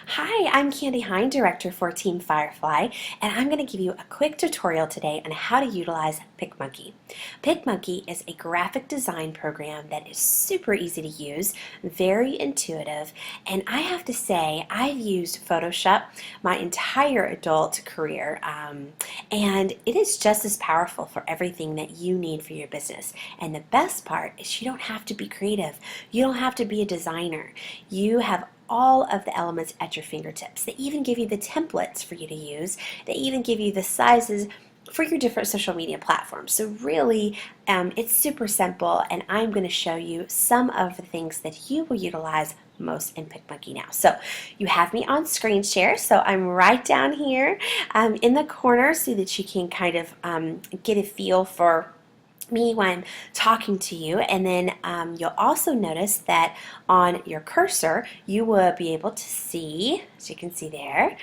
Hi, I'm Kande, Director for Team Firefly, and I'm going to give you a quick tutorial today on how to utilize Picmonkey. Picmonkey is a graphic design program that is super easy to use, very intuitive, and I have to say I've used Photoshop my entire adult career, and it is just as powerful for everything that you need for your business. And the best part is you don't have to be creative. You don't have to be a designer. You have all of the elements at your fingertips. They even give you the templates for you to use. They even give you the sizes for your different social media platforms. So really, it's super simple, and I'm going to show you some of the things that you will utilize most in Picmonkey now. So you have me on screen share, so I'm right down here in the corner so that you can kind of get a feel for me when I'm talking to you. And then you'll also notice that on your cursor you will be able to see, as you can see there,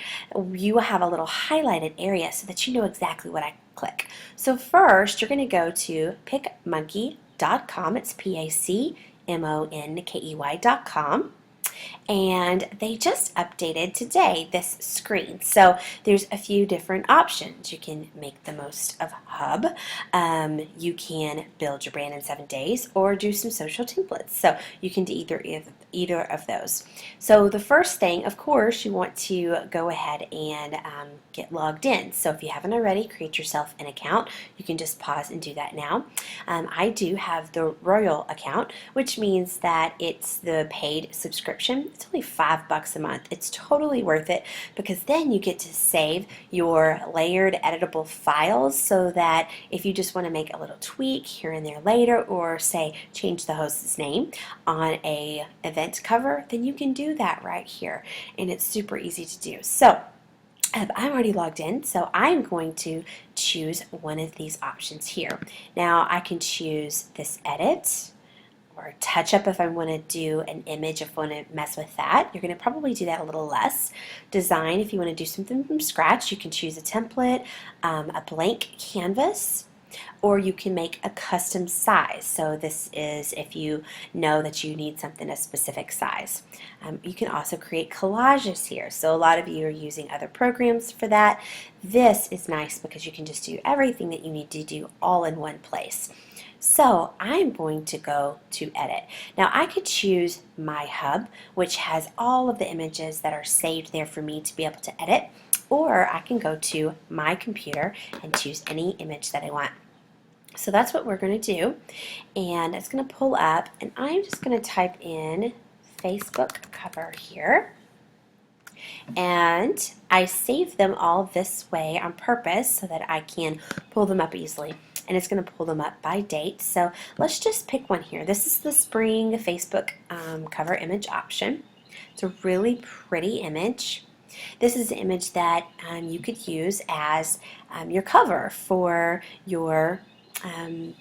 you will have a little highlighted area so that you know exactly what I click. So first you're going to go to picmonkey.com. It's PACMONKEY.com. And they just updated today this screen. So there's a few different options. You can make the most of Hub. You can build your brand in 7 days or do some social templates. So you can do either of those. So the first thing, of course, you want to go ahead and get logged in. So if you haven't already, create yourself an account. You can just pause and do that now. I do have the Royal account, which means that it's the paid subscription. It's only $5 a month. It's totally worth it because then you get to save your layered editable files so that if you just want to make a little tweak here and there later, or say change the host's name on a event cover, then you can do that right here, and it's super easy to do. So I'm already logged in, so I'm going to choose one of these options here. Now I can choose this edit or touch up if I want to do an image, if I want to mess with that. You're going to probably do that a little less. Design, if you want to do something from scratch, you can choose a template, a blank canvas, or you can make a custom size. So this is if you know that you need something a specific size. You can also create collages here. So a lot of you are using other programs for that. This is nice because you can just do everything that you need to do all in one place. So I'm going to go to edit. Now I could choose my hub, which has all of the images that are saved there for me to be able to edit, or I can go to my computer and choose any image that I want. So that's what we're going to do, and it's going to pull up, and I'm just going to type in Facebook cover here. And I save them all this way on purpose so that I can pull them up easily. And it's going to pull them up by date. So let's just pick one here. This is the spring Facebook cover image option. It's a really pretty image. This is an image that you could use as your cover for your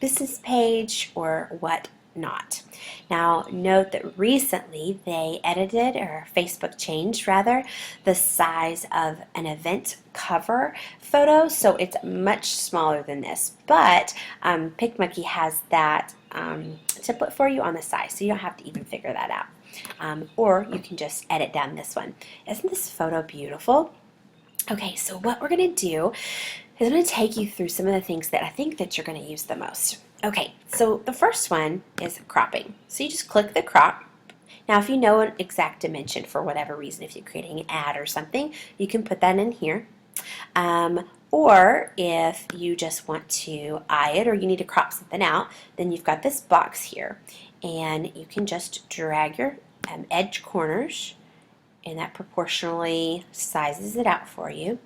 business page or whatnot. Now note that recently they edited, or Facebook changed rather, the size of an event cover photo, so it's much smaller than this, but Picmonkey has that template for you on the side, so you don't have to even figure that out. Or you can just edit down this one. Isn't this photo beautiful? Okay, so what we're going to do is I'm going to take you through some of the things that I think that you're going to use the most. Okay, so the first one is cropping. So you just click the crop. Now if you know an exact dimension for whatever reason, if you're creating an ad or something, you can put that in here. Or if you just want to eye it, or you need to crop something out, then you've got this box here. And you can just drag your edge corners, and that proportionally sizes it out for you.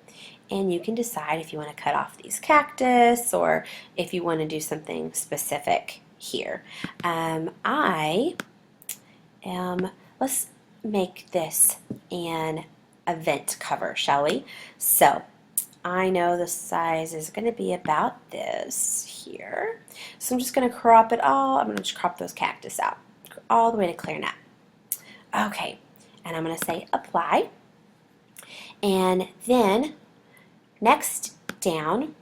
And you can decide if you want to cut off these cactus or if you want to do something specific here. Let's make this an event cover, shall we? So I know the size is going to be about this here. So I'm just going to crop it all. I'm going to just crop those cactus out all the way to clear net. Okay, and I'm going to say apply. And then next down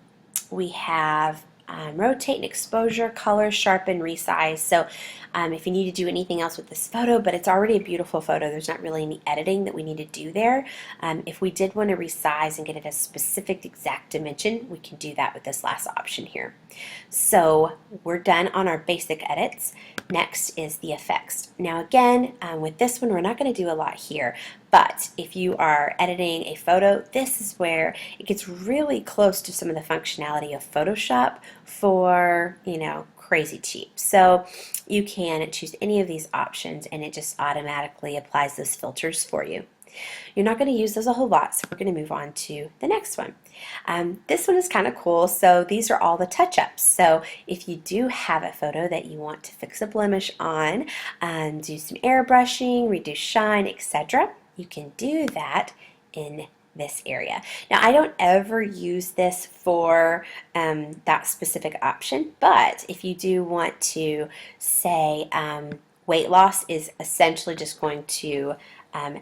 we have rotate and exposure, color, sharpen, resize. So if you need to do anything else with this photo, but it's already a beautiful photo, there's not really any editing that we need to do there. If we did want to resize and get it a specific exact dimension, we can do that with this last option here. So we're done on our basic edits. Next is the effects. Now again, with this one, we're not going to do a lot here, but if you are editing a photo, this is where it gets really close to some of the functionality of Photoshop for, crazy cheap. So you can choose any of these options and it just automatically applies those filters for you. You're not going to use those a whole lot, so we're going to move on to the next one. This one is kind of cool. So these are all the touch-ups. So if you do have a photo that you want to fix a blemish on, do some airbrushing, reduce shine, etc., you can do that in this area. Now I don't ever use this for that specific option, but if you do want to say weight loss is essentially just going to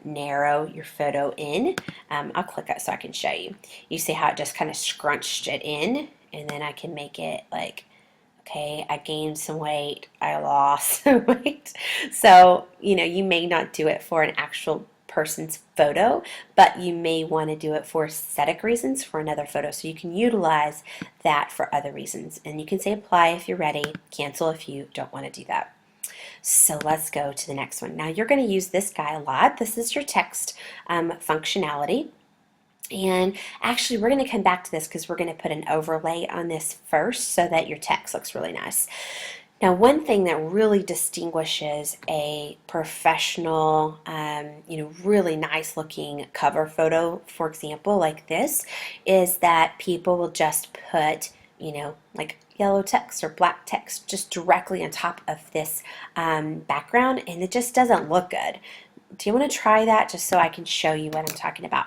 narrow your photo in. I'll click it so I can show you. You see how it just kind of scrunched it in, and then I can make it like, okay, I gained some weight, I lost some weight. So, you may not do it for an actual person's photo, but you may want to do it for aesthetic reasons for another photo. So you can utilize that for other reasons. And you can say apply if you're ready, cancel if you don't want to do that. So let's go to the next one. Now you're going to use this guy a lot. This is your text functionality. And actually we're going to come back to this because we're going to put an overlay on this first so that your text looks really nice. Now one thing that really distinguishes a professional, really nice looking cover photo, for example, like this, is that people will just put, like yellow text or black text just directly on top of this background, and it just doesn't look good. Do you want to try that just so I can show you what I'm talking about?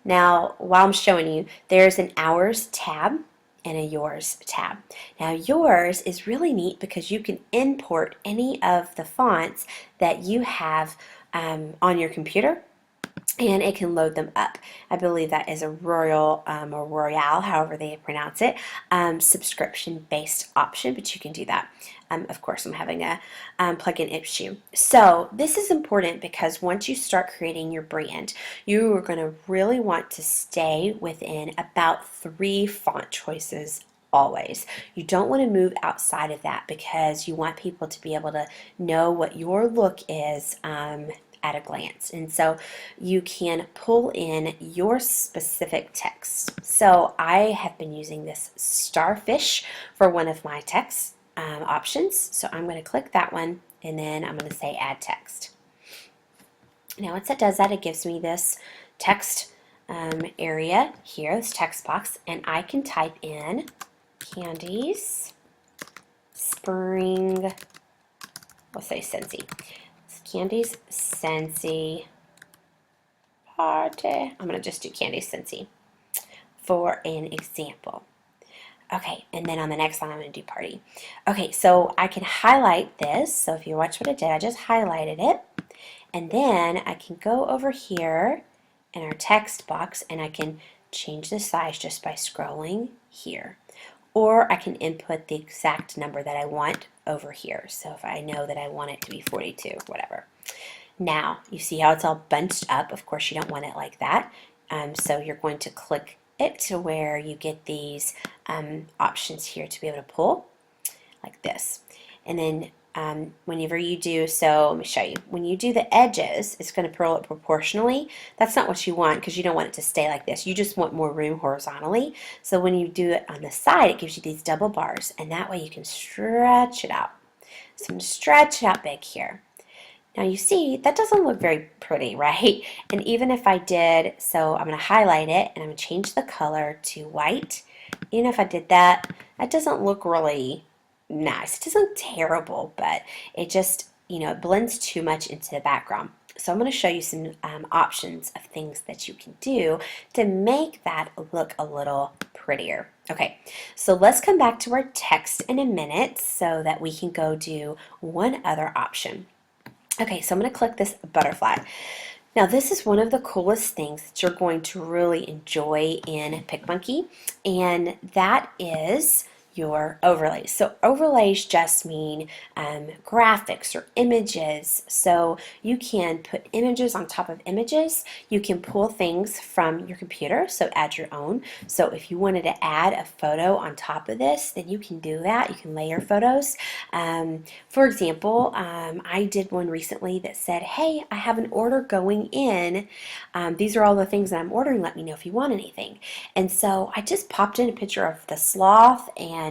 Now, while I'm showing you, there's an Hours tab and a Yours tab. Now, Yours is really neat because you can import any of the fonts that you have on your computer, and it can load them up. I believe that is a Royal or Royale, however they pronounce it, subscription-based option, but you can do that. Of course, I'm having a plugin issue. So this is important because once you start creating your brand, you are going to really want to stay within about 3 font choices always. You don't want to move outside of that because you want people to be able to know what your look is at a glance. And so you can pull in your specific text. So I have been using this starfish for one of my text options. So I'm going to click that one and then I'm going to say add text. Now once it does that, it gives me this text area here, this text box, and I can type in Candy's Spring, we'll say Scentsy. Candy's Scentsy Party. I'm going to just do Candy's Scentsy for an example. Okay, and then on the next line I'm going to do party. Okay, so I can highlight this. So if you watch what I did, I just highlighted it. And then I can go over here in our text box and I can change the size just by scrolling here. Or I can input the exact number that I want over here. So if I know that I want it to be 42, whatever. Now, you see how it's all bunched up. Of course, you don't want it like that. So you're going to click it to where you get these options here to be able to pull like this. And then whenever you do, so let me show you. When you do the edges, it's going to pull it proportionally. That's not what you want because you don't want it to stay like this. You just want more room horizontally. So when you do it on the side, it gives you these double bars, and that way you can stretch it out. So I'm going to stretch it out big here. Now you see, that doesn't look very pretty, right? And even if I did, so I'm going to highlight it, and I'm going to change the color to white. Even if I did that, that doesn't look really nice. It doesn't look terrible, but it just, it blends too much into the background. So I'm going to show you some options of things that you can do to make that look a little prettier. Okay, so let's come back to our text in a minute so that we can go do one other option. Okay, so I'm going to click this butterfly. Now this is one of the coolest things that you're going to really enjoy in Picmonkey, and that is your overlays. So overlays just mean graphics or images. So you can put images on top of images. You can pull things from your computer, so add your own. So if you wanted to add a photo on top of this, then you can do that. You can layer photos. For example, I did one recently that said, hey, I have an order going in. These are all the things that I'm ordering. Let me know if you want anything. And so I just popped in a picture of the sloth and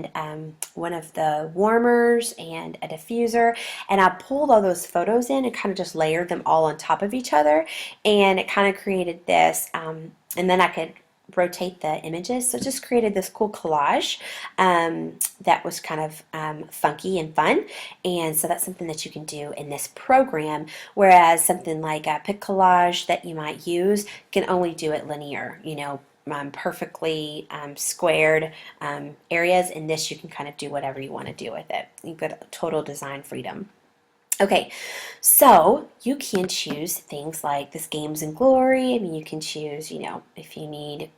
one of the warmers and a diffuser, and I pulled all those photos in and kind of just layered them all on top of each other, and it kind of created this, and then I could rotate the images, so it just created this cool collage that was kind of funky and fun. And so that's something that you can do in this program, whereas something like a pic collage that you might use can only do it linear, you know, perfectly squared areas. In this, you can kind of do whatever you want to do with it. You've got total design freedom. Okay, so you can choose things like this Games and Glory. I mean, you can choose, you know, if you need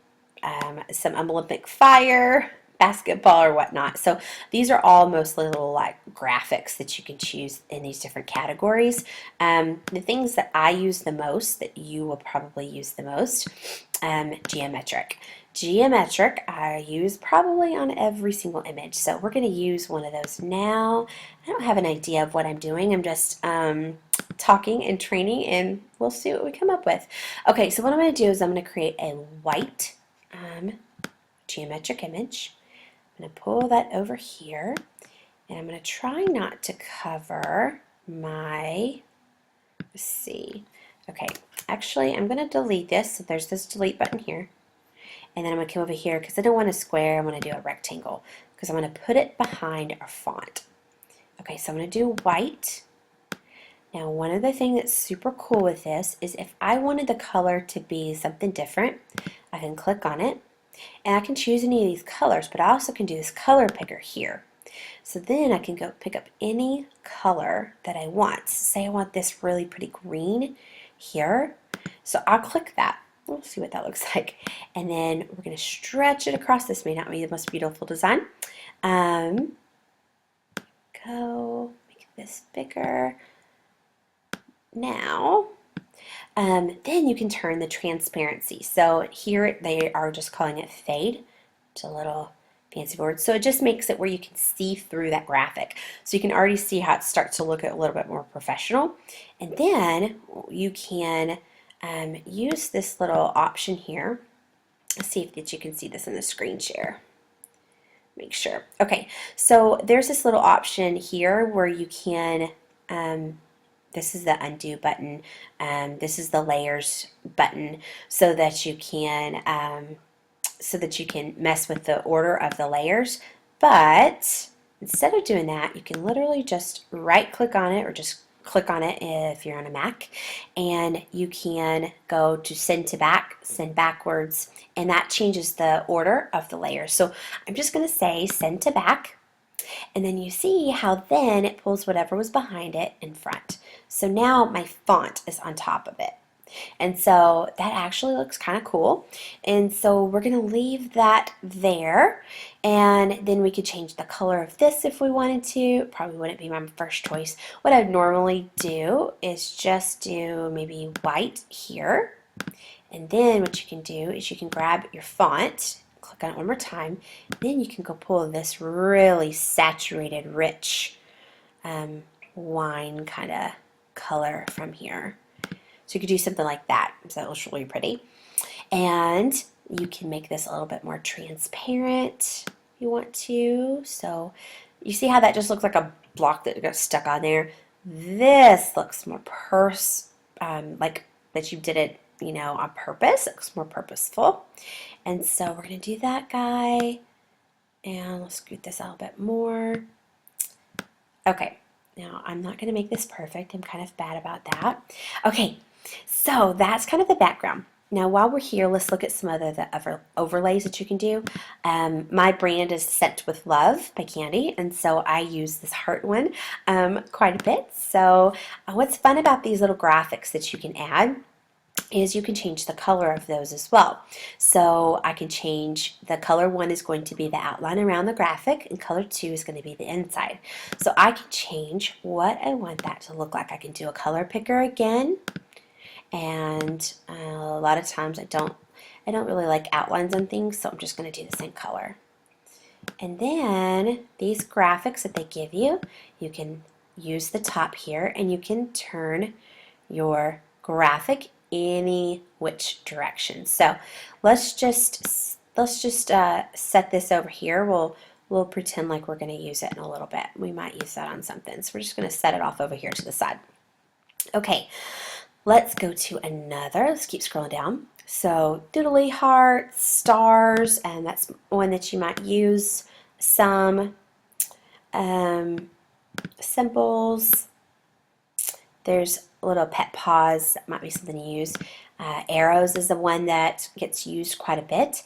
some Olympic fire, basketball, or whatnot. So these are all mostly little like graphics that you can choose in these different categories. The things that I use the most, that you will probably use the most, geometric. Geometric I use probably on every single image. So we're going to use one of those now. I don't have an idea of what I'm doing. I'm just talking and training, and we'll see what we come up with. Okay, so what I'm going to do is I'm going to create a white geometric image. I'm going to pull that over here, and I'm going to try not to cover my, let's see, okay, actually I'm going to delete this, so there's this delete button here, and then I'm going to come over here because I don't want a square, I want to do a rectangle because I'm going to put it behind our font. Okay, so I'm going to do white. Now one of the things that's super cool with this is if I wanted the color to be something different, I can click on it, and I can choose any of these colors, but I also can do this color picker here. So then I can go pick up any color that I want. Say I want this really pretty green here. So I'll click that. We'll see what that looks like. And then we're going to stretch it across. This may not be the most beautiful design. Go make this bigger. Now, then you can turn the transparency. So here they are just calling it fade. It's a little fancy word. So it just makes it where you can see through that graphic. So you can already see how it starts to look a little bit more professional. And then you can use this little option here. Let's see if you can see this in the screen share. Make sure. Okay, so there's this little option here where you can this is the undo button. This is the layers button, so that you can mess with the order of the layers. But instead of doing that, you can literally just right click on it, or just click on it if you're on a Mac, and you can go to send to back, send backwards, and that changes the order of the layers. So I'm just going to say send to back. And then you see how then it pulls whatever was behind it in front. So now my font is on top of it. And so that actually looks kind of cool. And so we're going to leave that there. And then we could change the color of this if we wanted to. Probably wouldn't be my first choice. What I'd normally do is just do maybe white here. And then what you can do is you can grab your font, click on it one more time, then you can go pull this really saturated, rich wine kind of color from here. So you could do something like that. So that looks really pretty. And you can make this a little bit more transparent if you want to. So you see how that just looks like a block that got stuck on there? This looks more like that you did it, you know, on purpose. It looks more purposeful. And so we're going to do that guy. And let's scoot this out a bit more. Okay. Now, I'm not going to make this perfect. I'm kind of bad about that. Okay, so that's kind of the background. Now, while we're here, let's look at some other overlays that you can do. My brand is Scent with Love by Kande, and so I use this heart one quite a bit. So what's fun about these little graphics that you can add is you can change the color of those as well. So I can change, the color 1 is going to be the outline around the graphic, and color 2 is going to be the inside. So I can change what I want that to look like. I can do a color picker again, and a lot of times I don't really like outlines on things, so I'm just going to do the same color. And then these graphics that they give you, you can use the top here, and you can turn your graphic any which direction. So let's just set this over here. We'll pretend like we're going to use it in a little bit. We might use that on something. So we're just going to set it off over here to the side. Okay, let's go to another. Let's keep scrolling down. So doodly hearts, stars, and that's one that you might use. Some symbols. There's little pet paws, that might be something to use. Arrows is the one that gets used quite a bit.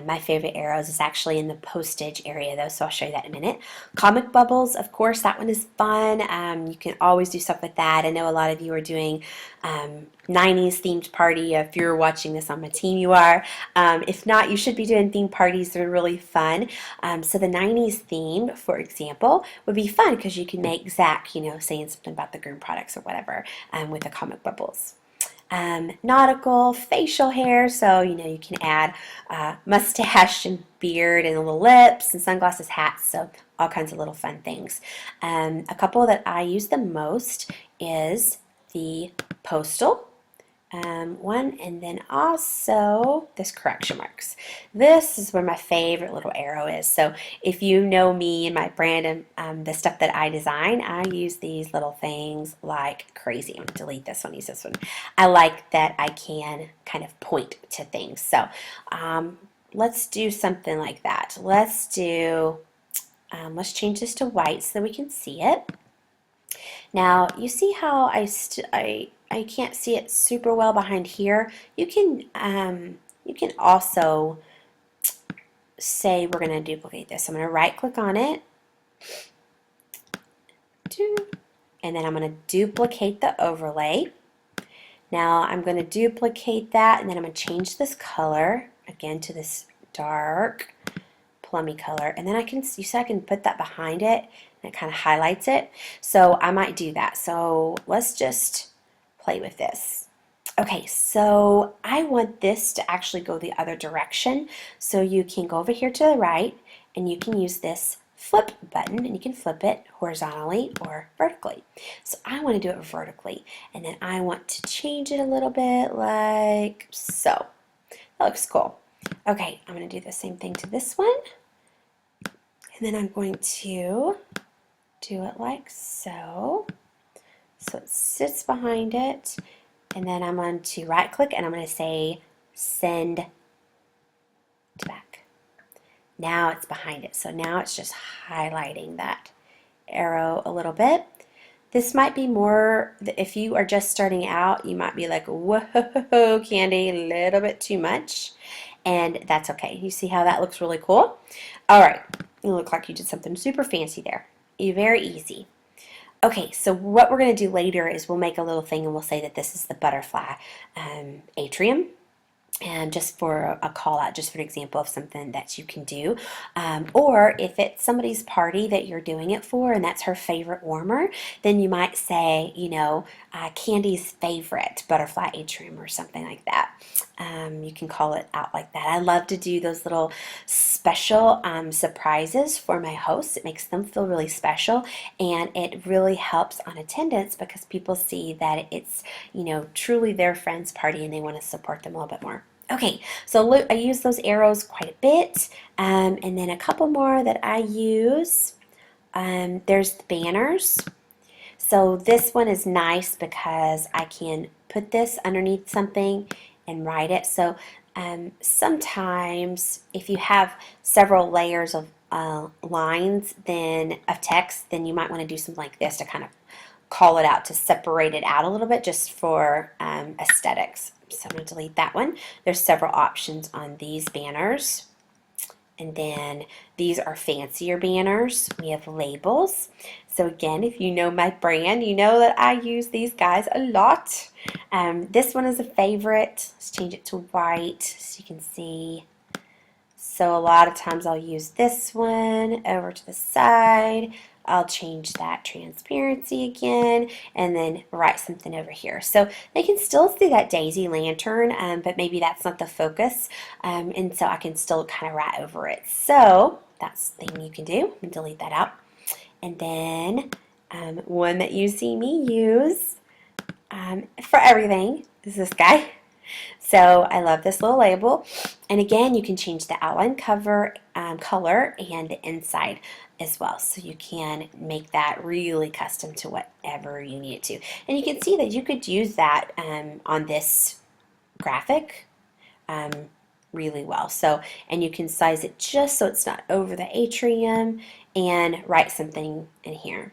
My favorite arrows is actually in the postage area though, so I'll show you that in a minute. Comic bubbles, of course, that one is fun. You can always do stuff with that. I know a lot of you are doing 90s themed party. If you're watching this on my team, you are. If not, you should be doing themed parties. They're really fun. So the 90s theme, for example, would be fun because you can make Zach, saying something about the Groom products or whatever with the comic bubbles. Nautical, facial hair, so you can add mustache and beard and little lips and sunglasses, hats, so all kinds of little fun things. A couple that I use the most is the postal one, and then also this correction marks. This is where my favorite little arrow is. So if you know me and my brand and the stuff that I design, I use these little things like crazy. I'm going to delete this one, use this one. I like that I can kind of point to things. So let's do something like that. Let's change this to white so that we can see it. Now you see how I can't see it super well behind here. You can also say we're going to duplicate this. I'm going to right click on it, and then I'm going to duplicate the overlay. Now I'm going to duplicate that, and then I'm going to change this color again to this dark plummy color, and then I can put that behind it, and it kind of highlights it. So I might do that. So let's just play with this. Okay, so I want this to actually go the other direction. So you can go over here to the right, and you can use this flip button, and you can flip it horizontally or vertically. So I want to do it vertically, and then I want to change it a little bit like so. That looks cool. Okay, I'm going to do the same thing to this one, and then I'm going to do it like so. So it sits behind it, and then I'm going to right click, and I'm going to say send to back. Now it's behind it, so now it's just highlighting that arrow a little bit. This might be more, if you are just starting out, you might be like, whoa, Kande, a little bit too much, and that's okay. You see how that looks really cool? All right, you look like you did something super fancy there. Very easy. Okay, so what we're going to do later is we'll make a little thing, and we'll say that this is the butterfly atrium. And just for a call out, just for an example of something that you can do. Or if it's somebody's party that you're doing it for and that's her favorite warmer, then you might say, Kande's favorite butterfly atrium or something like that. You can call it out like that. I love to do those little special surprises for my hosts. It makes them feel really special, and it really helps on attendance because people see that it's, truly their friend's party and they want to support them a little bit more. Okay, so look, I use those arrows quite a bit, and then a couple more that I use. There's the banners. So this one is nice because I can put this underneath something and write it. So sometimes if you have several layers of lines of text, then you might want to do something like this to kind of call it out, to separate it out a little bit, just for aesthetics. So I'm going to delete that one. There's several options on these banners. And then these are fancier banners. We have labels. So again, if you know my brand, you know that I use these guys a lot. This one is a favorite. Let's change it to white so you can see. So a lot of times I'll use this one over to the side. I'll change that transparency again and then write something over here. So they can still see that daisy lantern, but maybe that's not the focus. And so I can still kind of write over it. So that's the thing you can do. Delete that out. And then one that you see me use for everything is this guy. So I love this little label. And again, you can change the outline cover color and the inside as well. So you can make that really custom to whatever you need it to. And you can see that you could use that on this graphic really well. So, and you can size it just so it's not over the atrium and write something in here.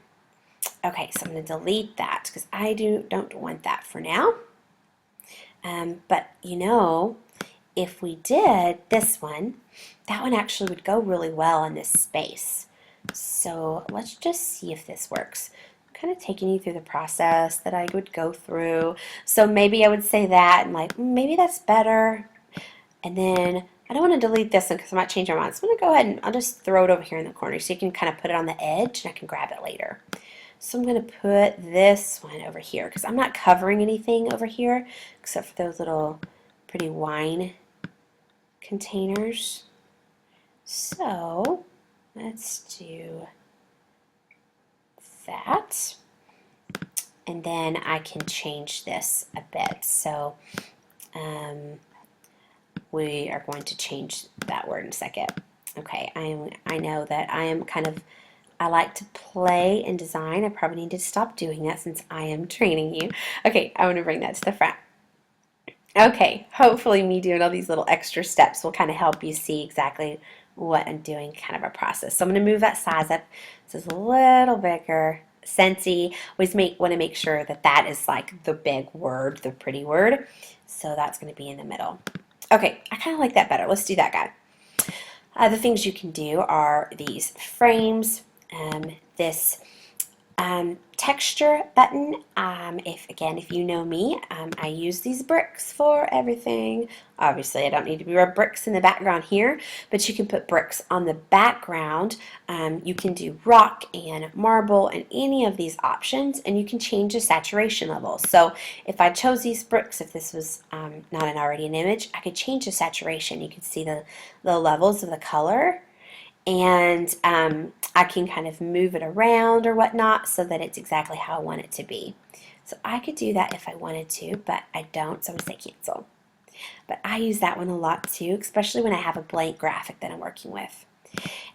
Okay, so I'm going to delete that because I don't want that for now. But you know, if we did this one, that one actually would go really well in this space. So let's just see if this works. I'm kind of taking you through the process that I would go through. So maybe I would say that and like, maybe that's better. And then I don't want to delete this one because I might change my mind. So I'm going to go ahead and I'll just throw it over here in the corner so you can kind of put it on the edge and I can grab it later. So I'm going to put this one over here because I'm not covering anything over here except for those little pretty wine containers. So let's do that. And then I can change this a bit. So we are going to change that word in a second. Okay, I know that I like to play and design. I probably need to stop doing that since I am training you. Okay, I want to bring that to the front. Okay, hopefully me doing all these little extra steps will kind of help you see exactly what I'm doing, kind of a process. So I'm going to move that size up so it's a little bigger. Scentsy, always want to make sure that that is like the big word, the pretty word. So that's going to be in the middle. Okay, I kind of like that better. Let's do that guy. The things you can do are these frames, this texture button. If you know me, I use these bricks for everything. Obviously, I don't need to be bricks in the background here, but you can put bricks on the background. You can do rock and marble and any of these options, and you can change the saturation level. So if I chose these bricks, if this was not already an image, I could change the saturation. You can see the levels of the color. And I can kind of move it around or whatnot so that it's exactly how I want it to be. So I could do that if I wanted to, but I don't, so I'm going to say cancel. But I use that one a lot too, especially when I have a blank graphic that I'm working with.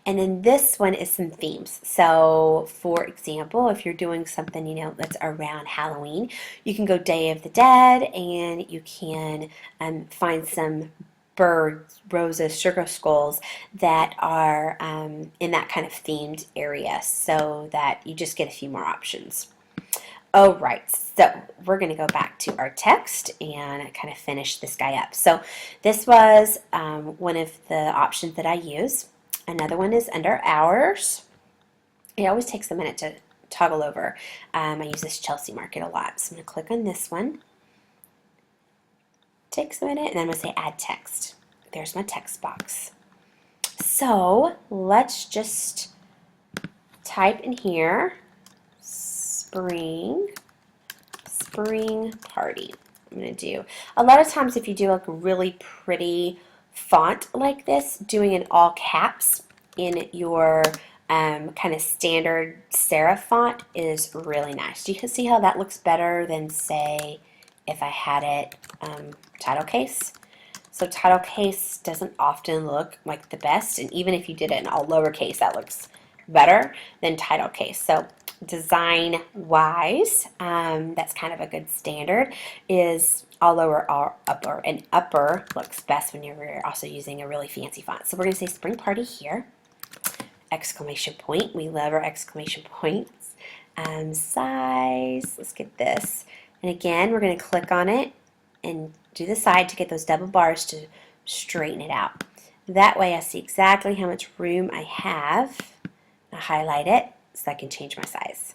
And then this one is some themes. So for example, if you're doing something, that's around Halloween, you can go Day of the Dead and you can find some birds, roses, sugar skulls that are in that kind of themed area so that you just get a few more options. Oh, right. So we're going to go back to our text and kind of finish this guy up. So this was one of the options that I use. Another one is under hours. It always takes a minute to toggle over. I use this Chelsea Market a lot. So I'm going to click on this one. Takes a minute, and then I'm going to say add text. There's my text box. So let's just type in here spring party. I'm going to do a lot of times if you do like a really pretty font like this, doing in all caps in your kind of standard serif font is really nice. You can see how that looks better than say if I had it title case. So title case doesn't often look like the best, and even if you did it in all lowercase, that looks better than title case. So design wise, that's kind of a good standard, is all lower or upper, and upper looks best when you're also using a really fancy font. So we're going to say spring party here, exclamation point. We love our exclamation points. Size, let's get this. And again, we're going to click on it and do the side to get those double bars to straighten it out. That way I see exactly how much room I have. I highlight it so I can change my size.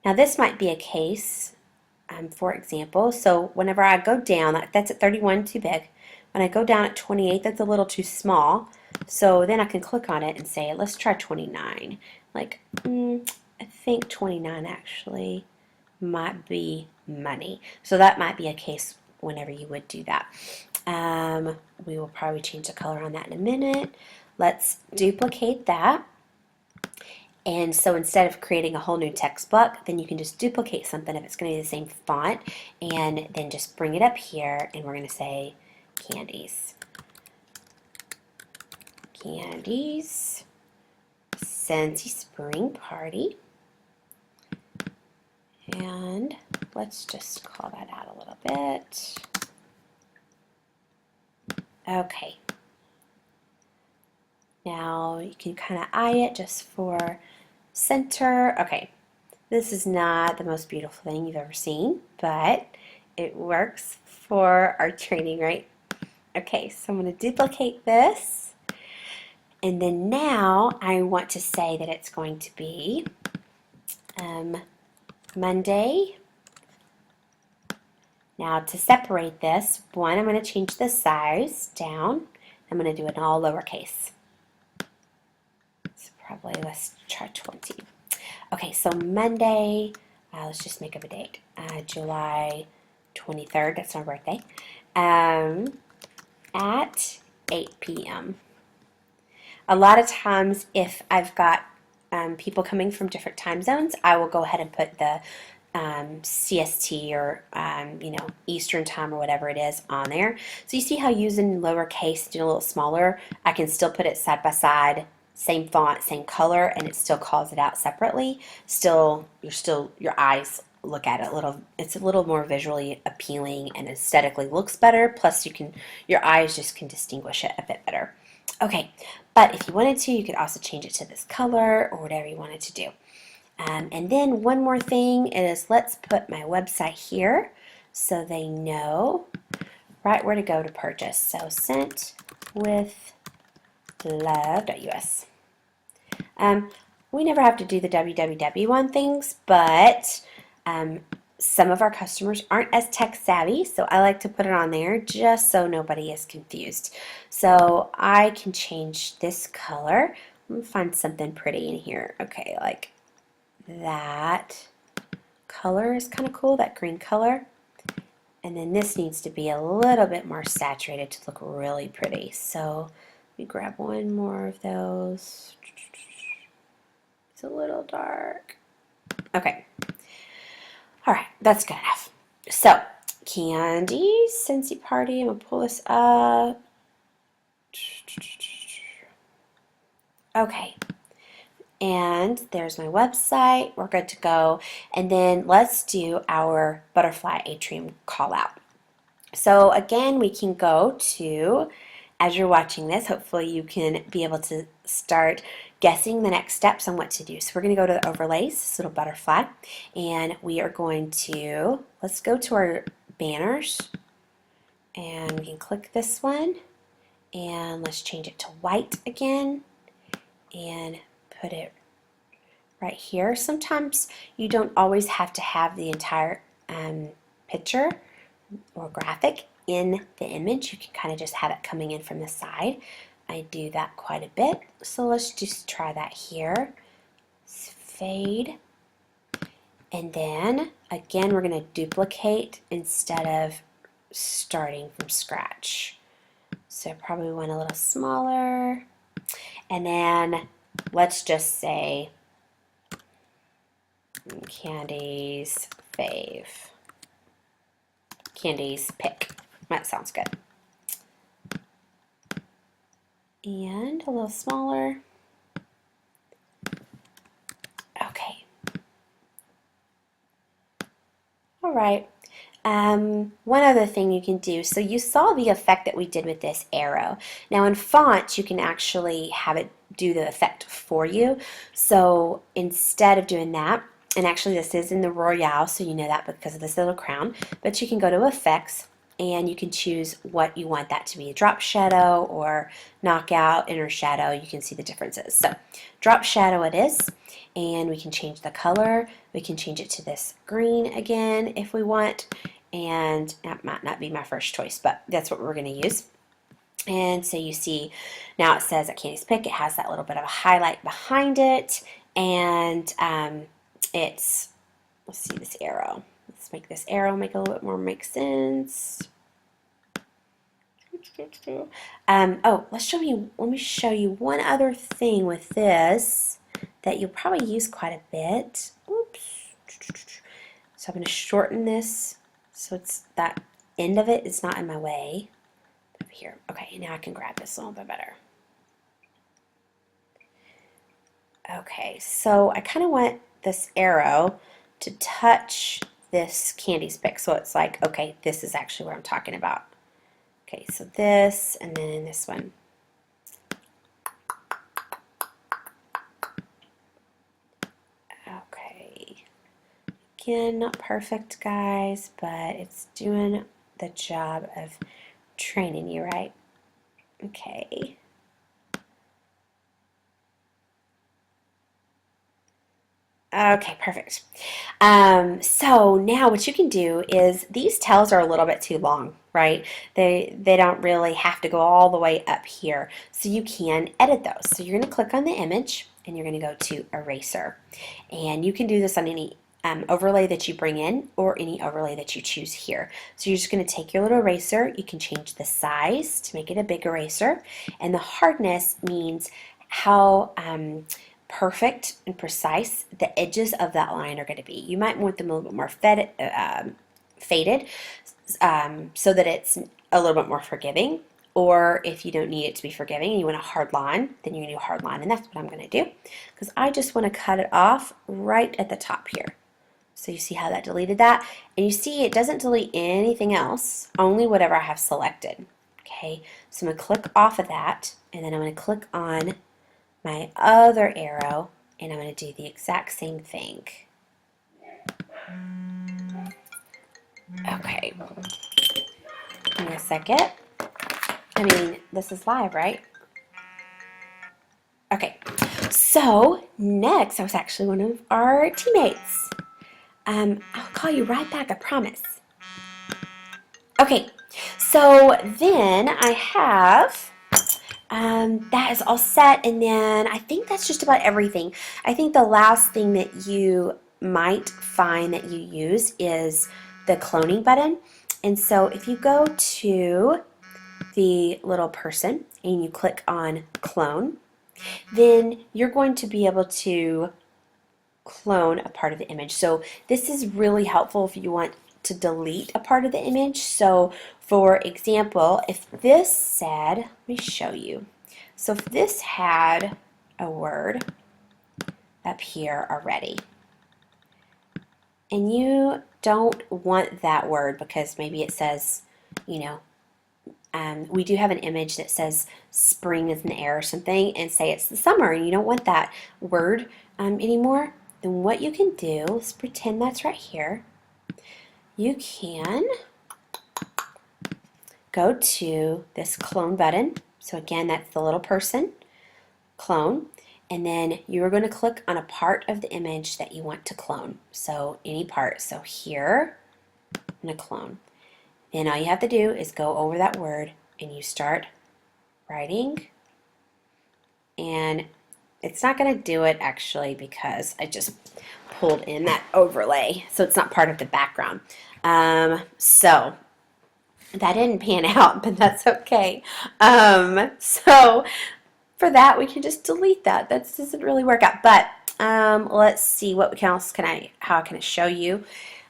Now this might be a case, for example, so whenever I go down, that's at 31, too big. When I go down at 28, that's a little too small. So then I can click on it and say, let's try 29. Like, I think 29 actually might be money. So that might be a case whenever you would do that. We will probably change the color on that in a minute. Let's duplicate that. And so instead of creating a whole new text block, then you can just duplicate something if it's going to be the same font, and then just bring it up here, and we're going to say candies. Candies. Scentsy Spring Party. And let's just call that out a little bit. Okay. Now you can kind of eye it just for center. Okay, this is not the most beautiful thing you've ever seen, but it works for our training, right? Okay, so I'm going to duplicate this, and then now I want to say that it's going to be Monday. Now to separate this, one, I'm going to change the size down. I'm going to do it in all lowercase. So probably let's try 20. Okay, so Monday, let's just make up a date. July 23rd, that's my birthday, at 8 p.m. A lot of times if I've got people coming from different time zones, I will go ahead and put the CST or Eastern time or whatever it is on there. So you see how using lowercase, doing a little smaller, I can still put it side by side, same font, same color, and it still calls it out separately. Still, your eyes look at it it's a little more visually appealing and aesthetically looks better. Plus your eyes just can distinguish it a bit better. Okay, but if you wanted to, you could also change it to this color or whatever you wanted to do. And then one more thing is, let's put my website here so they know right where to go to purchase. So scentwithlove.us. We never have to do the www on things, but some of our customers aren't as tech savvy, so I like to put it on there just so nobody is confused. So I can change this color. Let me find something pretty in here. Okay, like that color is kind of cool, that green color. And then this needs to be a little bit more saturated to look really pretty. So we grab one more of those. It's a little dark. Okay. All right, that's good enough. So, candy, Scentsy Party. I'm going to pull this up. Okay. And there's my website. We're good to go. And then let's do our butterfly atrium call out. So again, we can go to, as you're watching this, hopefully you can be able to start guessing the next steps on what to do. So we're going to go to the overlays, this little butterfly, and we are going to, let's go to our banners, and we can click this one, and let's change it to white again, and put it right here. Sometimes you don't always have to have the entire picture or graphic in the image. You can kind of just have it coming in from the side. I do that quite a bit. So let's just try that here. Fade. And then again, we're going to duplicate instead of starting from scratch. So I probably want a little smaller. And then let's just say Candy's fave. Candy's pick. That sounds good. And a little smaller. Okay. All right. One other thing you can do, so you saw the effect that we did with this arrow. Now in font, you can actually have it do the effect for you. So instead of doing that, and actually this is in the Royale, so you know that because of this little crown, but you can go to Effects and you can choose what you want that to be, a drop shadow or knockout, inner shadow. You can see the differences. So drop shadow it is, and we can change the color. We can change it to this green again if we want, and that might not be my first choice, but that's what we're going to use. And so you see now it says at Kande's Pick, it has that little bit of a highlight behind it, and it's, let's see this arrow. Let's make this arrow make a little bit more make sense. Oh, let me show you one other thing with this that you'll probably use quite a bit. Oops. So I'm going to shorten this so it's that end of it is not in my way. Over here. Okay, now I can grab this a little bit better. Okay, so I kind of want this arrow to touch this Kande's Pick, so it's like, okay, this is actually what I'm talking about. Okay, so this, and then this one. Okay. Again, not perfect, guys, but it's doing the job of training you, right? Okay. Okay, perfect. So now what you can do is, these tails are a little bit too long, right? They don't really have to go all the way up here. So you can edit those. So you're going to click on the image and you're going to go to eraser. And you can do this on any overlay that you bring in or any overlay that you choose here. So you're just going to take your little eraser. You can change the size to make it a big eraser. And the hardness means how perfect and precise the edges of that line are going to be. You might want them a little bit more faded so that it's a little bit more forgiving. Or if you don't need it to be forgiving and you want a hard line, then you're going to do a hard line. And that's what I'm going to do, because I just want to cut it off right at the top here. So you see how that deleted that? And you see it doesn't delete anything else, only whatever I have selected. Okay, so I'm going to click off of that, and then I'm going to click on my other arrow, and I'm going to do the exact same thing. Okay, give me a second. I mean, this is live, right? Okay, so next, I was actually one of our teammates. I'll call you right back, I promise. Okay, so then I have that is all set, and then I think that's just about everything. I think the last thing that you might find that you use is the cloning button. And so if you go to the little person and you click on clone, then you're going to be able to clone a part of the image. So this is really helpful if you want to delete a part of the image. So for example, if this said, let me show you. So if this had a word up here already, and you don't want that word because maybe it says, you know, we do have an image that says spring is in the air or something, and say it's the summer, and you don't want that word anymore, then what you can do, let's pretend that's right here. You can go to this clone button. So again, that's the little person, clone, and then you are going to click on a part of the image that you want to clone. So any part. So here, I'm going to clone. Then all you have to do is go over that word and you start writing. And it's not going to do it actually because I just pulled in that overlay, so it's not part of the background. So that didn't pan out, but that's okay. So for that, we can just delete that. That doesn't really work out. But let's see what else how can I show you.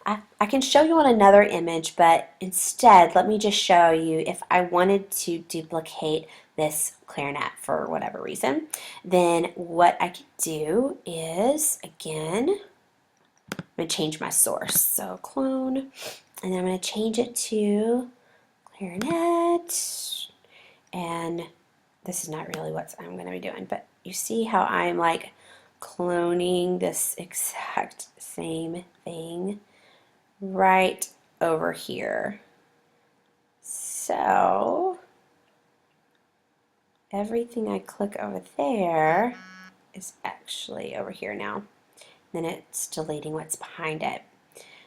I can show you on another image, but instead, let me just show you if I wanted to duplicate this clarinet for whatever reason, then what I could do is, again, I'm going to change my source. So clone, and then I'm going to change it to clarinet, and this is not really what I'm going to be doing, but you see how I'm like cloning this exact same thing right over here. So everything I click over there is actually over here now. Then it's deleting what's behind it.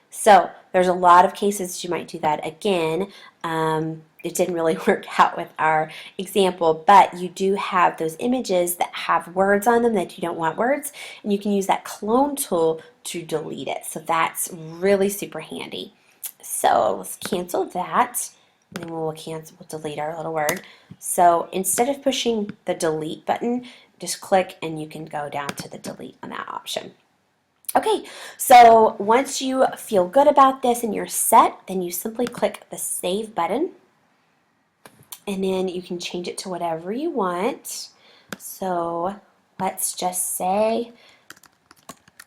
So there's a lot of cases you might do that again. It didn't really work out with our example, but you do have those images that have words on them that you don't want words, and you can use that clone tool to delete it. So that's really super handy. So let's cancel that, and then we'll delete our little word. So instead of pushing the delete button, just click and you can go down to the delete on that option. Okay, so once you feel good about this and you're set, then you simply click the Save button, and then you can change it to whatever you want. So let's just say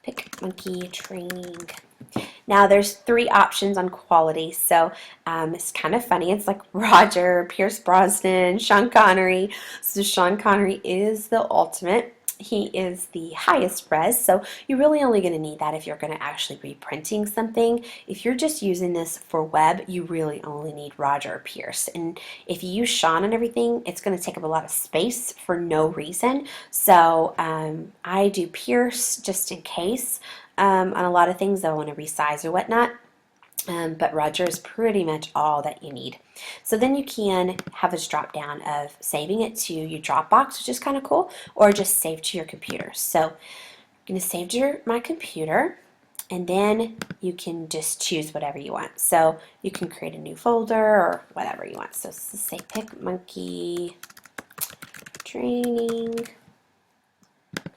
Picmonkey Training. Now there's 3 options on quality, so it's kind of funny. It's like Roger, Pierce Brosnan, Sean Connery. So Sean Connery is the ultimate. He is the highest res, so you're really only going to need that if you're going to actually be printing something. If you're just using this for web, you really only need Roger or Pierce. And if you use Sean and everything, it's going to take up a lot of space for no reason. So I do Pierce just in case on a lot of things that I want to resize or whatnot. But Roger is pretty much all that you need. So then you can have this drop down of saving it to your Dropbox, which is kind of cool, or just save to your computer. So I'm going to save to my computer, and then you can just choose whatever you want. So you can create a new folder or whatever you want. So say Picmonkey Training,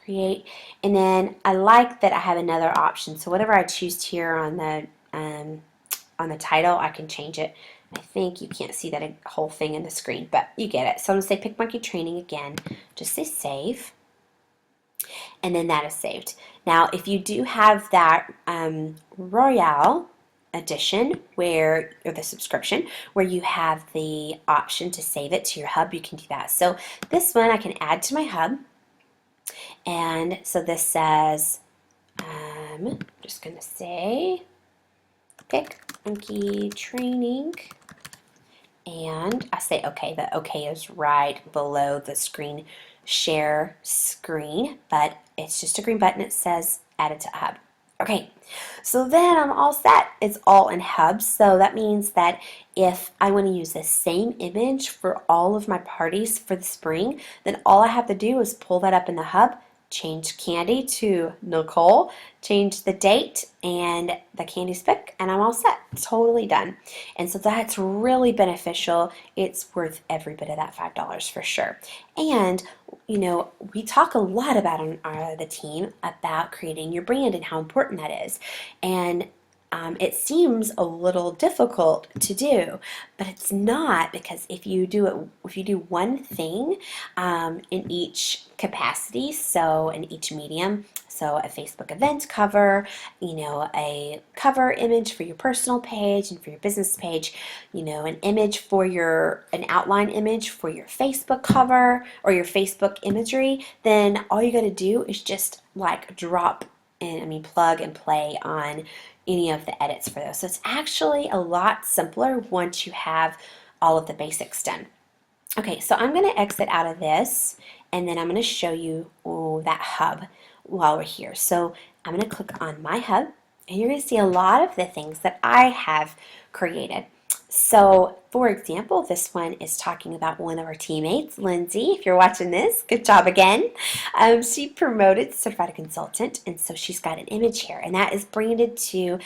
create, and then I like that I have another option. So whatever I choose here on the title, I can change it. I think you can't see that whole thing in the screen, but you get it. So I'm going to say Picmonkey Training again. Just say save, and then that is saved. Now, if you do have that Royale edition or the subscription, where you have the option to save it to your hub, you can do that. So this one I can add to my hub, and so this says, I'm just going to say Picmonkey Training, and I say okay. The okay is right below the screen share screen, but it's just a green button. It says add it to hub. Okay, so then I'm all set. It's all in hubs, so that means that if I want to use the same image for all of my parties for the spring, then all I have to do is pull that up in the hub, change Kande to Nicole, change the date and the Kande's pick, and I'm all set. Totally done. And so that's really beneficial. It's worth every bit of that $5 for sure. And you know, we talk a lot about on the team about creating your brand and how important that is. And it seems a little difficult to do, but it's not, because if you do one thing in each capacity, so in each medium, so a Facebook event cover, you know, a cover image for your personal page and for your business page, you know, an outline image for your Facebook cover or your Facebook imagery, then all you got to do is just like plug and play on any of the edits for those. So it's actually a lot simpler once you have all of the basics done. Okay, so I'm going to exit out of this, and then I'm going to show you that hub while we're here. So I'm going to click on my hub, and you're going to see a lot of the things that I have created. So, for example, this one is talking about one of our teammates, Lindsay. If you're watching this, good job again. She promoted certified consultant, and so she's got an image here, and that is branded to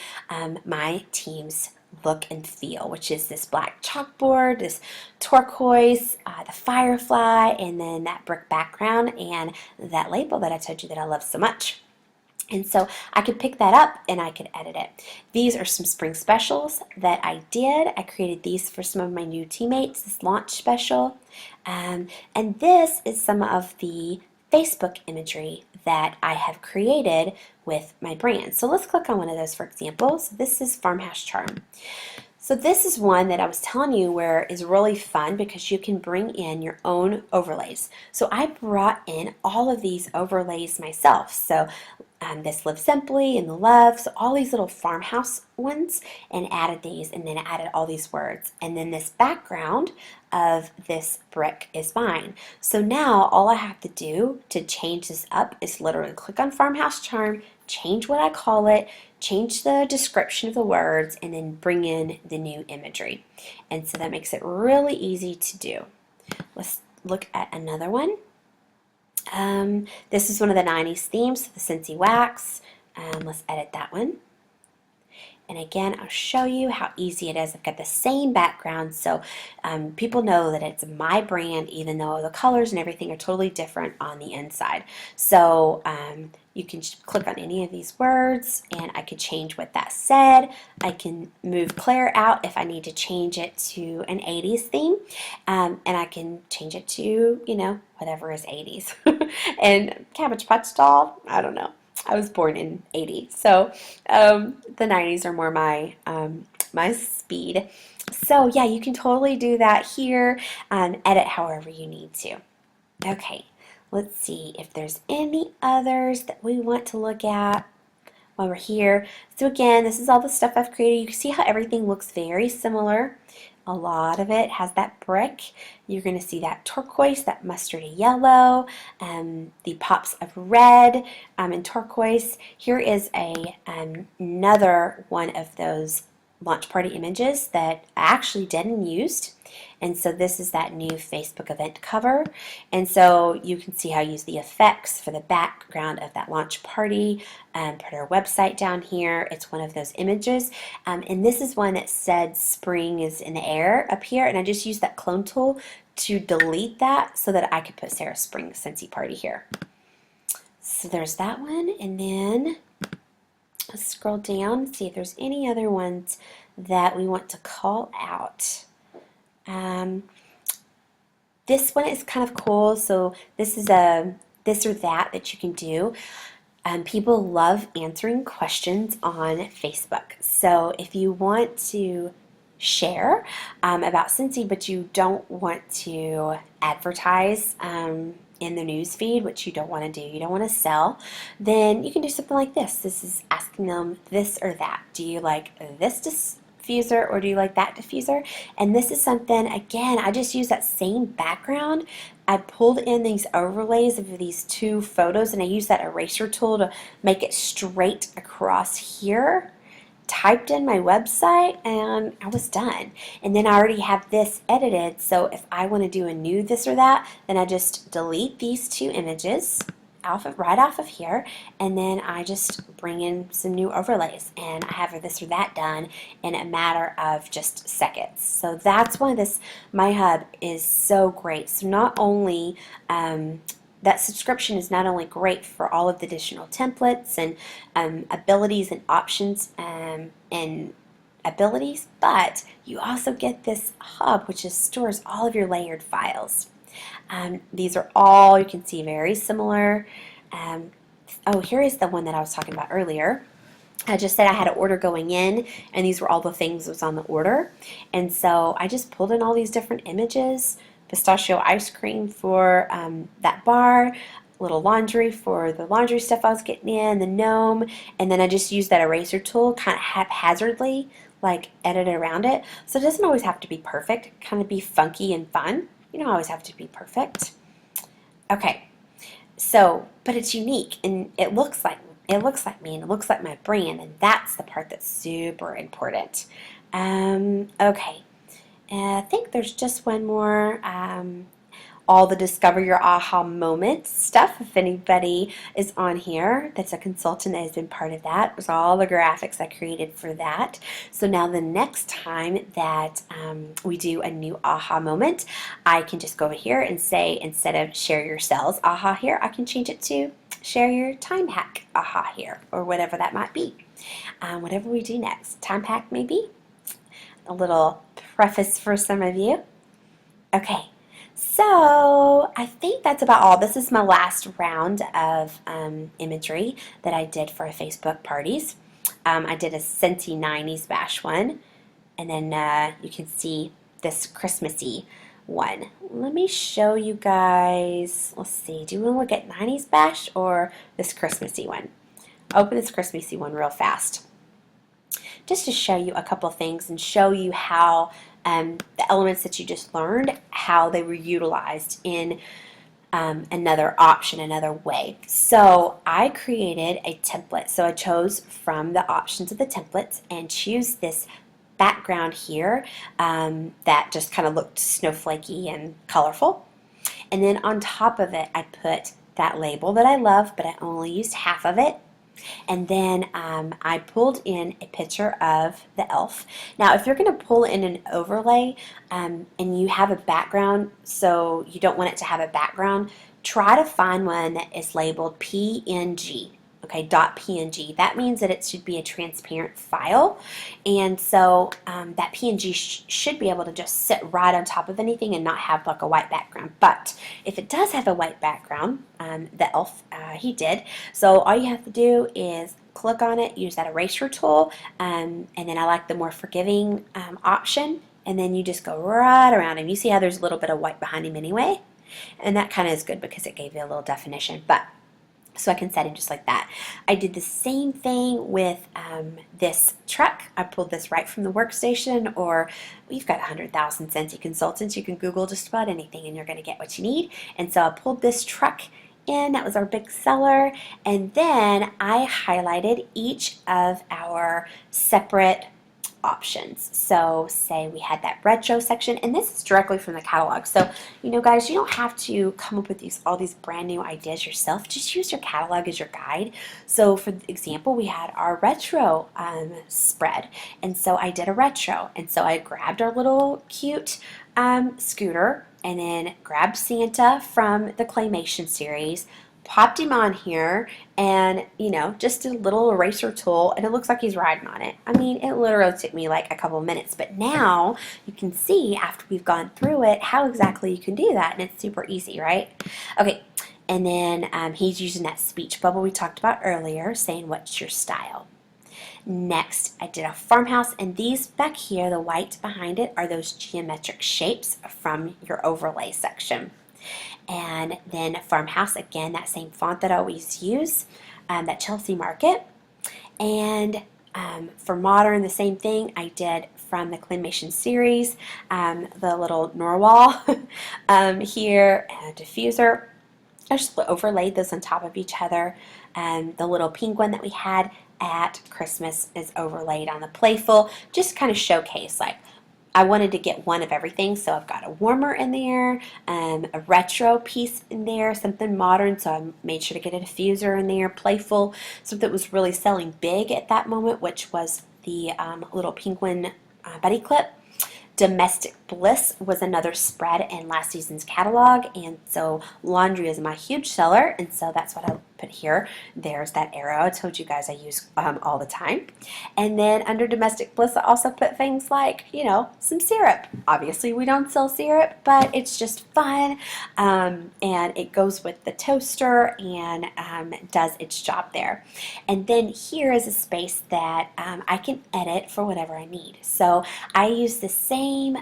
my team's look and feel, which is this black chalkboard, this turquoise, the Firefly, and then that brick background, and that label that I told you that I love so much. And so I could pick that up and I could edit it. These are some spring specials that I did. I created these for some of my new teammates, this launch special. And this is some of the Facebook imagery that I have created with my brand. So let's click on one of those, for example. So this is Farmhouse Charm. So this is one that I was telling you where is really fun because you can bring in your own overlays. So I brought in all of these overlays myself. So this Live Simply and the Love, so all these little farmhouse ones, and added these, and then added all these words. And then this background of this brick is mine. So now all I have to do to change this up is literally click on Farmhouse Charm, change what I call it, change the description of the words, and then bring in the new imagery. And so that makes it really easy to do. Let's look at another one. This is one of the 90s themes, the Scentsy Wax. Let's edit that one. And again, I'll show you how easy it is. I've got the same background, so people know that it's my brand, even though the colors and everything are totally different on the inside. So you can click on any of these words, and I could change what that said. I can move Claire out if I need to change it to an 80s theme, and I can change it to, you know, whatever is 80s. And Cabbage Patch Doll, I don't know. I was born in 80, so the 90s are more my my speed. So yeah, you can totally do that here and edit however you need to. Okay, let's see if there's any others that we want to look at while we're here. So again, this is all the stuff I've created. You can see how everything looks very similar. A lot of it has that brick. You're going to see that turquoise, that mustardy yellow, the pops of red and turquoise. Here is another one of those launch party images that I actually did and used. And so this is that new Facebook event cover. And so you can see how I use the effects for the background of that launch party. Put our website down here. It's one of those images. And this is one that said spring is in the air up here. And I just used that clone tool to delete that so that I could put Sarah Spring Scentsy Party here. So there's that one. And then let's scroll down and see if there's any other ones that we want to call out. This one is kind of cool. So this is a this or that you can do. People love answering questions on Facebook. So if you want to share about Scentsy, but you don't want to advertise in the news feed, which you don't want to do, you don't want to sell, then you can do something like this. This is asking them this or that. Do you like this diffuser or do you like that diffuser? And this is something, again, I just use that same background. I pulled in these overlays of these two photos and I used that eraser tool to make it straight across here. Typed in my website and I was done. And then I already have this edited, so if I want to do a new this or that, then I just delete these two images right off of here, and then I just bring in some new overlays and I have this or that done in a matter of just seconds. So that's why my hub is so great. So not only that subscription is not only great for all of the additional templates and abilities and options and abilities, but you also get this hub which stores all of your layered files. These are all, you can see, very similar. Oh, here is the one that I was talking about earlier. I just said I had an order going in, and these were all the things that was on the order. And so I just pulled in all these different images, pistachio ice cream for that bar, little laundry for the laundry stuff I was getting in, the gnome, and then I just used that eraser tool kind of haphazardly, like edit around it. So it doesn't always have to be perfect, it kind of be funky and fun. You don't always have to be perfect. Okay, so, but it's unique and it looks like me and it looks like my brand, and that's the part that's super important. Okay, I think there's just one more. All the Discover Your Aha Moment stuff, if anybody is on here that's a consultant that has been part of that. It was all the graphics I created for that. So now the next time that we do a new aha moment, I can just go over here and say, instead of share your cells aha here, I can change it to share your time hack aha here, or whatever that might be. Whatever we do next. Time hack maybe? A little preface for some of you. Okay. So I think that's about all. This is my last round of imagery that I did for Facebook parties. I did a Scentsy 90s Bash one. and then you can see this Christmassy one. Let me show you guys. Let's see. Do you want to look at 90s Bash or this Christmassy one? Open this Christmassy one real fast, just to show you a couple things and show you how the elements that you just learned, how they were utilized in another option, another way. So I created a template. So I chose from the options of the templates and choose this background here that just kind of looked snowflakey and colorful. And then on top of it, I put that label that I love, but I only used half of it. And then I pulled in a picture of the elf. Now, if you're going to pull in an overlay and you have a background, so you don't want it to have a background, try to find one that is labeled PNG. Okay, .png. That means that it should be a transparent file, and so that PNG should be able to just sit right on top of anything and not have like a white background. But if it does have a white background, the elf, he did. So all you have to do is click on it, use that eraser tool, and then I like the more forgiving option, and then you just go right around him. You see how there's a little bit of white behind him anyway, and that kind of is good because it gave you a little definition. But so I can set him just like that. I did the same thing with this truck. I pulled this right from the workstation, or we've got 100,000 Scentsy consultants. You can Google just about anything and you're going to get what you need. And so I pulled this truck in. That was our big seller. And then I highlighted each of our separate options. So say we had that retro section, and this is directly from the catalog. So, you know, guys, you don't have to come up with all these brand new ideas yourself. Just use your catalog as your guide. So for example, we had our retro spread, and so I did a retro, and so I grabbed our little cute scooter, and then grabbed Santa from the Claymation series, popped him on here, and you know, just a little eraser tool, and it looks like he's riding on it. I mean, it literally took me like a couple minutes, but now you can see after we've gone through it how exactly you can do that, and it's super easy, right? Okay, and then he's using that speech bubble we talked about earlier, saying what's your style. Next, I did a farmhouse, and these back here, the white behind it, are those geometric shapes from your overlay section. And then farmhouse, again, that same font that I always use, that Chelsea Market. And for modern, the same thing. I did from the Claymation series, the little narwhal here, and a diffuser. I just overlaid those on top of each other. The little penguin that we had at Christmas is overlaid on the playful, just kind of showcase like I wanted to get one of everything, so I've got a warmer in there, a retro piece in there, something modern, so I made sure to get a diffuser in there, playful, something that was really selling big at that moment, which was the little penguin buddy clip. Domestic Bliss was another spread in last season's catalog, and so laundry is my huge seller, and so that's what I put here. There's that arrow I told you guys I use all the time. And then under Domestic Bliss, I also put things like, you know, some syrup. Obviously, we don't sell syrup, but it's just fun, and it goes with the toaster and does its job there. And then here is a space that I can edit for whatever I need. So I use the same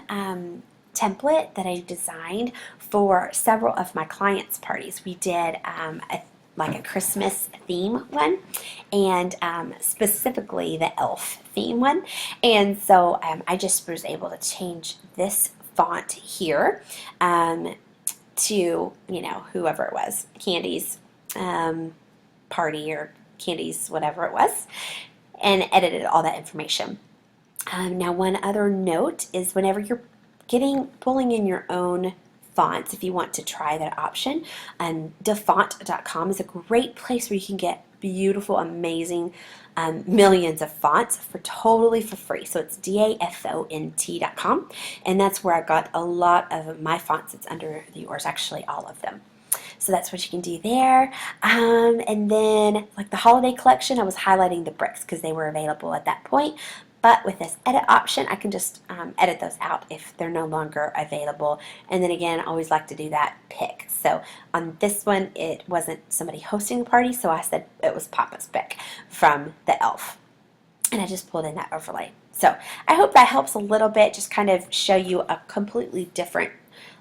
template that I designed for several of my clients' parties. We did like a Christmas theme one, and specifically the elf theme one. And so I just was able to change this font here to, you know, whoever it was, Candy's party or Candy's whatever it was, and edited all that information. Now, one other note is whenever you're pulling in your own fonts, if you want to try that option, dafont.com is a great place where you can get beautiful, amazing, millions of fonts totally for free. So it's dafont.com, and that's where I got a lot of my fonts. It's under yours, actually all of them. So that's what you can do there. And then like the holiday collection, I was highlighting the bricks because they were available at that point. But with this edit option, I can just edit those out if they're no longer available. And then again, I always like to do that pick. So on this one, it wasn't somebody hosting the party, so I said it was Papa's pick from the elf. And I just pulled in that overlay. So I hope that helps a little bit, just kind of show you a completely different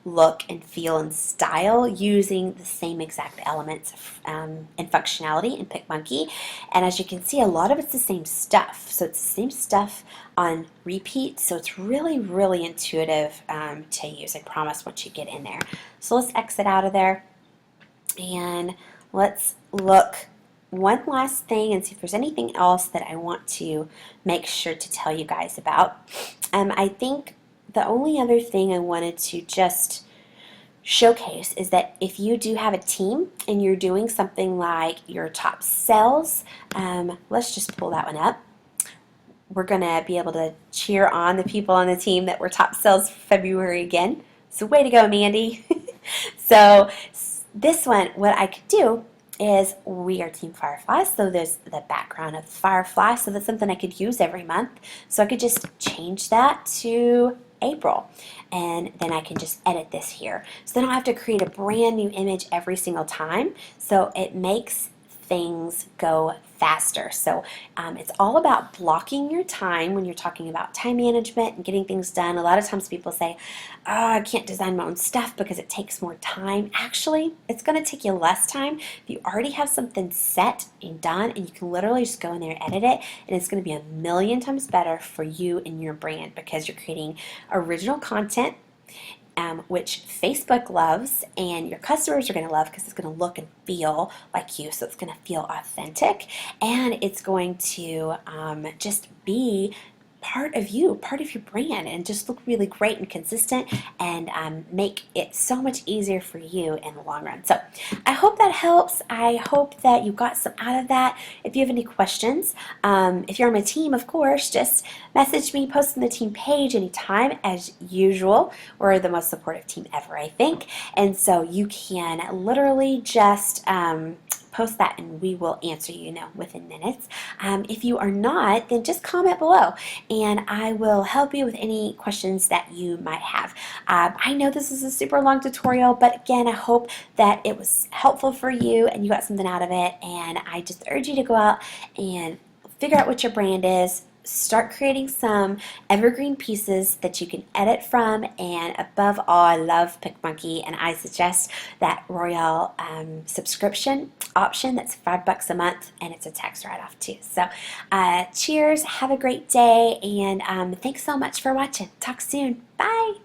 look and feel and style using the same exact elements and functionality in Picmonkey. And as you can see, a lot of it's the same stuff. So it's the same stuff on repeat. So it's really, really intuitive to use, I promise, once you get in there. So let's exit out of there and let's look one last thing and see if there's anything else that I want to make sure to tell you guys about. I think the only other thing I wanted to just showcase is that if you do have a team and you're doing something like your top sales, let's just pull that one up. We're going to be able to cheer on the people on the team that were top sales for February again. So way to go, Mandy. So this one, what I could do is we are Team Firefly, so there's the background of Firefly, so that's something I could use every month. So I could just change that to April, and then I can just edit this here. So then I don't have to create a brand new image every single time, so it makes things go faster. So it's all about blocking your time when you're talking about time management and getting things done. A lot of times people say, oh, I can't design my own stuff because it takes more time. Actually, it's going to take you less time if you already have something set and done, and you can literally just go in there and edit it, and it's going to be a million times better for you and your brand because you're creating original content, which Facebook loves and your customers are going to love because it's going to look and feel like you. So it's going to feel authentic, and it's going to just be part of you, part of your brand, and just look really great and consistent, and make it so much easier for you in the long run. So I hope that helps. I hope that you got some out of that. If you have any questions, if you're on my team, of course, just message me, post on the team page anytime. As usual, we're the most supportive team ever, I think, and so you can literally just post that and we will answer you within minutes. If you are not, then just comment below and I will help you with any questions that you might have. I know this is a super long tutorial, but again, I hope that it was helpful for you and you got something out of it, and I just urge you to go out and figure out what your brand is. Start creating some evergreen pieces that you can edit from, and above all, I love Picmonkey, and I suggest that Royale subscription option. That's $5 a month, and it's a tax write-off too. So cheers, have a great day, and thanks so much for watching. Talk soon. Bye.